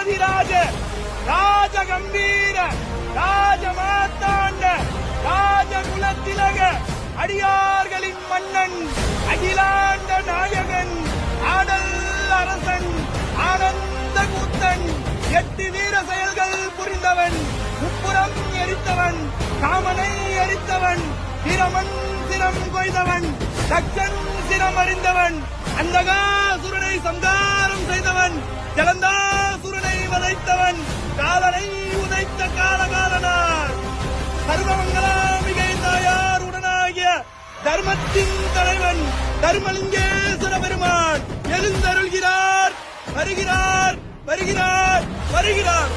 ராஜாதிராஜ ராஜ கம்பீர ராஜ மாத்தாண்ட ராஜ குலத்திலக அடியார்களின் மன்னன் அகிலாண்ட நாயகன் ஆடல் அரசன் ஆனந்த கூத்தன் 8 வீர செயல்கள் புரிந்தவன் முப்புறம் எரித்தவன் காமனை எரித்தவன் பிரமன் சிரம் கொய்தவன் தக்ஷன் சிரம் அறிந்தவன் அந்தகாசுரனை சம்காரம் செய்தவன் ஜலந்தாசுரனை வதைத்தவன் காலனை உதைத்த காலகாலனார் சர்வமங்கலாம்பிகை தாயார் உடனாகிய தர்மத்தின் தலைவன் தர்மலிங்கேஸ்வர பெருமான் எழுந்தருள்கிறார். வருகிறார் வருகிறார் வருகிறார்.